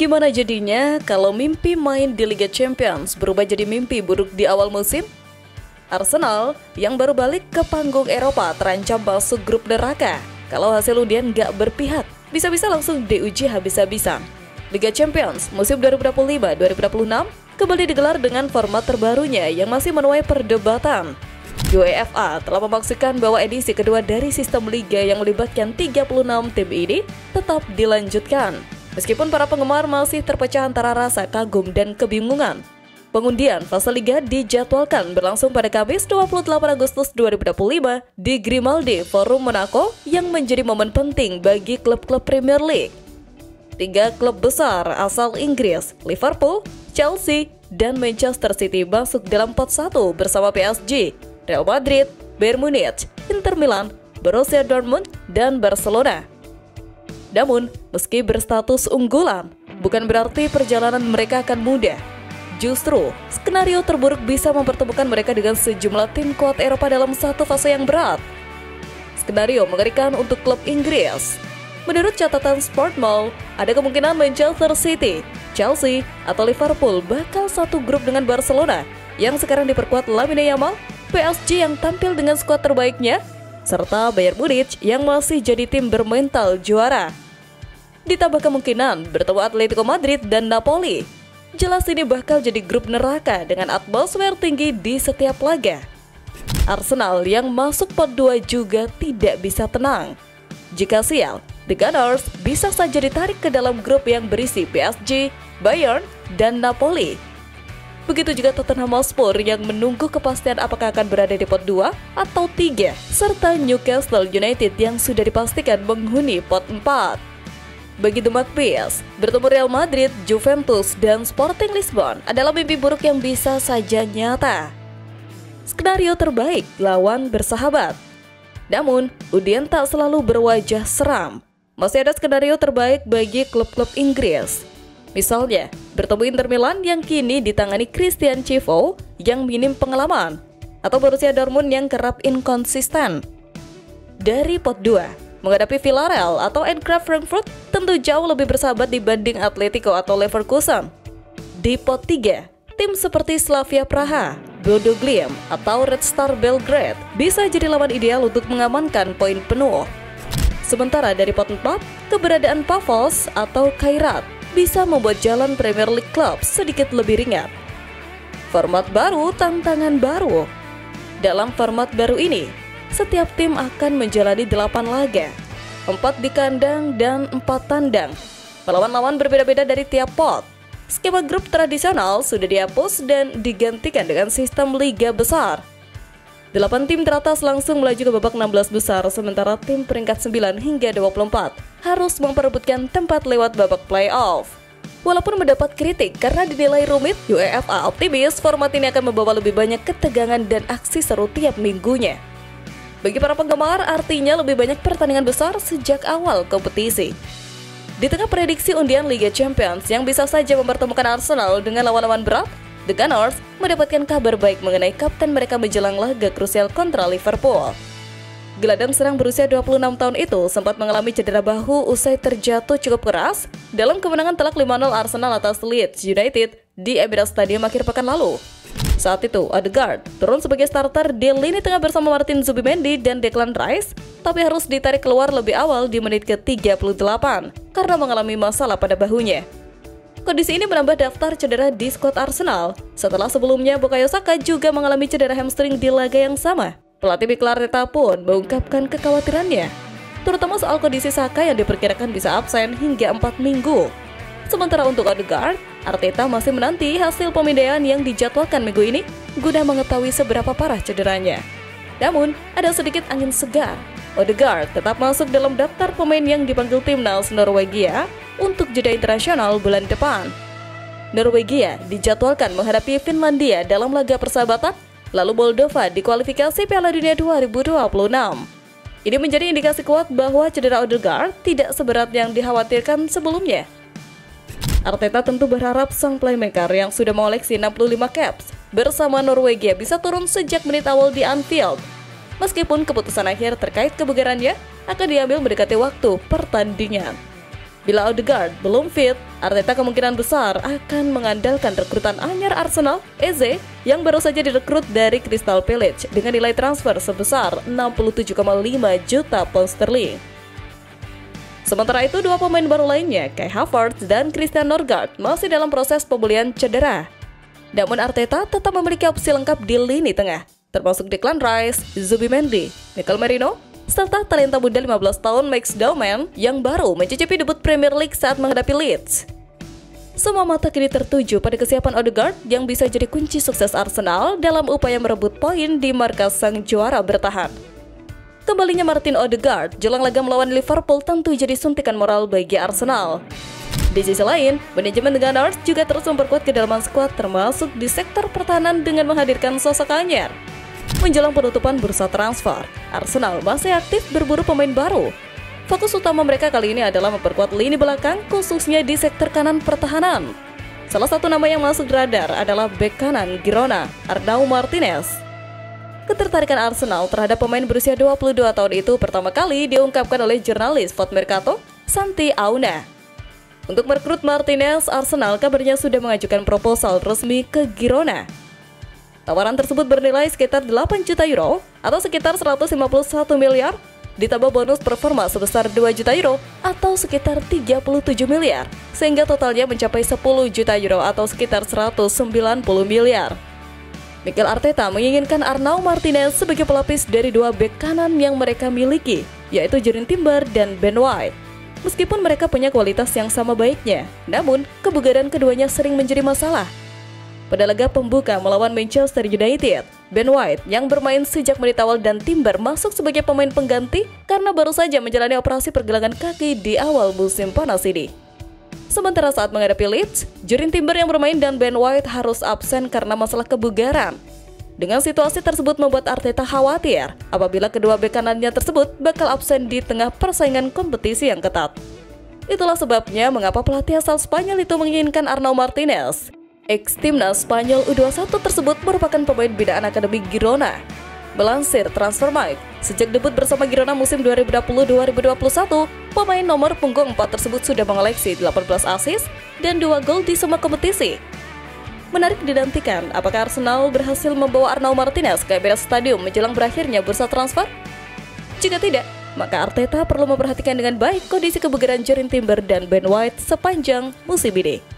Gimana jadinya kalau mimpi main di Liga Champions berubah jadi mimpi buruk di awal musim? Arsenal yang baru balik ke panggung Eropa terancam masuk grup neraka kalau hasil undian nggak berpihak, bisa-bisa langsung diuji habis-habisan. Liga Champions musim 2025-2026 kembali digelar dengan format terbarunya yang masih menuai perdebatan. UEFA telah memastikan bahwa edisi kedua dari sistem liga yang melibatkan 36 tim ini tetap dilanjutkan. Meskipun para penggemar masih terpecah antara rasa kagum dan kebingungan. Pengundian fase liga dijadwalkan berlangsung pada Kamis 28 Agustus 2025 di Grimaldi Forum Monaco yang menjadi momen penting bagi klub-klub Premier League. 3 klub besar asal Inggris, Liverpool, Chelsea, dan Manchester City masuk dalam pot 1 bersama PSG, Real Madrid, Bayern Munich, Inter Milan, Borussia Dortmund, dan Barcelona. Namun, meski berstatus unggulan, bukan berarti perjalanan mereka akan mudah. Justru, skenario terburuk bisa mempertemukan mereka dengan sejumlah tim kuat Eropa dalam satu fase yang berat. Skenario mengerikan untuk klub Inggris. Menurut catatan Sportmail, ada kemungkinan Manchester City, Chelsea, atau Liverpool bakal satu grup dengan Barcelona yang sekarang diperkuat Lamine Yamal, PSG yang tampil dengan skuad terbaiknya, serta Bayern Munich yang masih jadi tim bermental juara. Ditambah kemungkinan bertemu Atletico Madrid dan Napoli. Jelas ini bakal jadi grup neraka dengan atmosfer tinggi di setiap laga. Arsenal yang masuk pot 2 juga tidak bisa tenang. Jika sial, The Gunners bisa saja ditarik ke dalam grup yang berisi PSG, Bayern, dan Napoli. Begitu juga Tottenham Hotspur yang menunggu kepastian apakah akan berada di pot 2 atau 3, serta Newcastle United yang sudah dipastikan menghuni pot 4. Bagi The Magpies, bertemu Real Madrid, Juventus, dan Sporting Lisbon adalah mimpi buruk yang bisa saja nyata. Skenario terbaik lawan bersahabat. Namun, undian tak selalu berwajah seram. Masih ada skenario terbaik bagi klub-klub Inggris. Misalnya, bertemu Inter Milan yang kini ditangani Christian Chivot yang minim pengalaman, atau Borussia Dortmund yang kerap inkonsisten. Dari pot 2, menghadapi Villarreal atau Eintracht Frankfurt tentu jauh lebih bersahabat dibanding Atletico atau Leverkusen. Di pot 3, tim seperti Slavia Praha, Bodo Glimt, atau Red Star Belgrade bisa jadi lawan ideal untuk mengamankan poin penuh. Sementara dari pot 4, keberadaan Pafos atau Kairat bisa membuat jalan Premier League Club sedikit lebih ringan. Format baru, tantangan baru. Dalam format baru ini, setiap tim akan menjalani 8 laga, 4 di kandang dan 4 tandang, melawan lawan berbeda-beda dari tiap pot. Skema grup tradisional sudah dihapus dan digantikan dengan sistem liga besar. 8 tim teratas langsung melaju ke babak 16 besar, sementara tim peringkat 9 hingga 24 harus memperebutkan tempat lewat babak playoff. Walaupun mendapat kritik karena dinilai rumit, UEFA optimis format ini akan membawa lebih banyak ketegangan dan aksi seru tiap minggunya. Bagi para penggemar, artinya lebih banyak pertandingan besar sejak awal kompetisi. Di tengah prediksi undian Liga Champions yang bisa saja mempertemukan Arsenal dengan lawan-lawan berat, The Gunners mendapatkan kabar baik mengenai kapten mereka menjelang laga krusial kontra Liverpool. Gelandang serang berusia 26 tahun itu sempat mengalami cedera bahu usai terjatuh cukup keras dalam kemenangan telak 5-0 Arsenal atas Leeds United di Emirates Stadium akhir pekan lalu. Saat itu, Odegaard turun sebagai starter di lini tengah bersama Martin Zubimendi dan Declan Rice, tapi harus ditarik keluar lebih awal di menit ke-38 karena mengalami masalah pada bahunya. Kondisi ini menambah daftar cedera di skuad Arsenal setelah sebelumnya Bukayo Saka juga mengalami cedera hamstring di laga yang sama. Pelatih Mikel Arteta pun mengungkapkan kekhawatirannya, terutama soal kondisi Saka yang diperkirakan bisa absen hingga 4 minggu. Sementara untuk Odegaard, Arteta masih menanti hasil pemindaian yang dijadwalkan minggu ini guna mengetahui seberapa parah cederanya. Namun, ada sedikit angin segar. Odegaard tetap masuk dalam daftar pemain yang dipanggil timnas Norwegia untuk jeda internasional bulan depan. Norwegia dijadwalkan menghadapi Finlandia dalam laga persahabatan, lalu Moldova di kualifikasi Piala Dunia 2026. Ini menjadi indikasi kuat bahwa cedera Odegaard tidak seberat yang dikhawatirkan sebelumnya. Arteta tentu berharap sang playmaker yang sudah mengoleksi 65 caps bersama Norwegia bisa turun sejak menit awal di Anfield. Meskipun keputusan akhir terkait kebugarannya akan diambil mendekati waktu pertandingan. Bila Odegaard belum fit, Arteta kemungkinan besar akan mengandalkan rekrutan anyar Arsenal, Eze, yang baru saja direkrut dari Crystal Palace dengan nilai transfer sebesar 67,5 juta pound sterling. Sementara itu, dua pemain baru lainnya, Kai Havertz dan Christian Norgard, masih dalam proses pemulihan cedera. Namun Arteta tetap memiliki opsi lengkap di lini tengah, termasuk Declan Rice, Zubimendi, Mikel Merino, serta talenta muda 15 tahun Max Dauman yang baru mencicipi debut Premier League saat menghadapi Leeds. Semua mata kini tertuju pada kesiapan Odegaard yang bisa jadi kunci sukses Arsenal dalam upaya merebut poin di markas sang juara bertahan. Kembalinya Martin Odegaard jelang laga melawan Liverpool tentu jadi suntikan moral bagi Arsenal. Di sisi lain, manajemen The Gunners juga terus memperkuat kedalaman skuad termasuk di sektor pertahanan dengan menghadirkan sosok anyar. Menjelang penutupan bursa transfer, Arsenal masih aktif berburu pemain baru. Fokus utama mereka kali ini adalah memperkuat lini belakang, khususnya di sektor kanan pertahanan. Salah satu nama yang masuk radar adalah bek kanan Girona, Arnau Martinez. Ketertarikan Arsenal terhadap pemain berusia 22 tahun itu pertama kali diungkapkan oleh jurnalis Foot Mercato, Santi Auna. Untuk merekrut Martinez, Arsenal kabarnya sudah mengajukan proposal resmi ke Girona. Tawaran tersebut bernilai sekitar 8 juta euro atau sekitar 151 miliar, ditambah bonus performa sebesar 2 juta euro atau sekitar 37 miliar, sehingga totalnya mencapai 10 juta euro atau sekitar 190 miliar. Mikel Arteta menginginkan Arnau Martinez sebagai pelapis dari dua bek kanan yang mereka miliki, yaitu Jurrien Timber dan Ben White. Meskipun mereka punya kualitas yang sama baiknya, namun kebugaran keduanya sering menjadi masalah. Pada laga pembuka melawan Manchester United, Ben White yang bermain sejak menit awal dan Timber masuk sebagai pemain pengganti karena baru saja menjalani operasi pergelangan kaki di awal musim panas ini. Sementara saat menghadapi Leeds, Jurrien Timber yang bermain dan Ben White harus absen karena masalah kebugaran. Dengan situasi tersebut membuat Arteta khawatir apabila kedua bek kanannya tersebut bakal absen di tengah persaingan kompetisi yang ketat. Itulah sebabnya mengapa pelatih asal Spanyol itu menginginkan Arnau Martinez. Ex-timnas Spanyol U21 tersebut merupakan pemain binaan Akademi Girona. Melansir Transfermarkt, sejak debut bersama Girona musim 2020-2021, pemain nomor punggung 4 tersebut sudah mengoleksi 18 assist dan 2 gol di semua kompetisi. Menarik dinantikan apakah Arsenal berhasil membawa Arnau Martinez ke Emirates Stadium menjelang berakhirnya bursa transfer? Jika tidak, maka Arteta perlu memperhatikan dengan baik kondisi kebugaran Jurrien Timber dan Ben White sepanjang musim ini.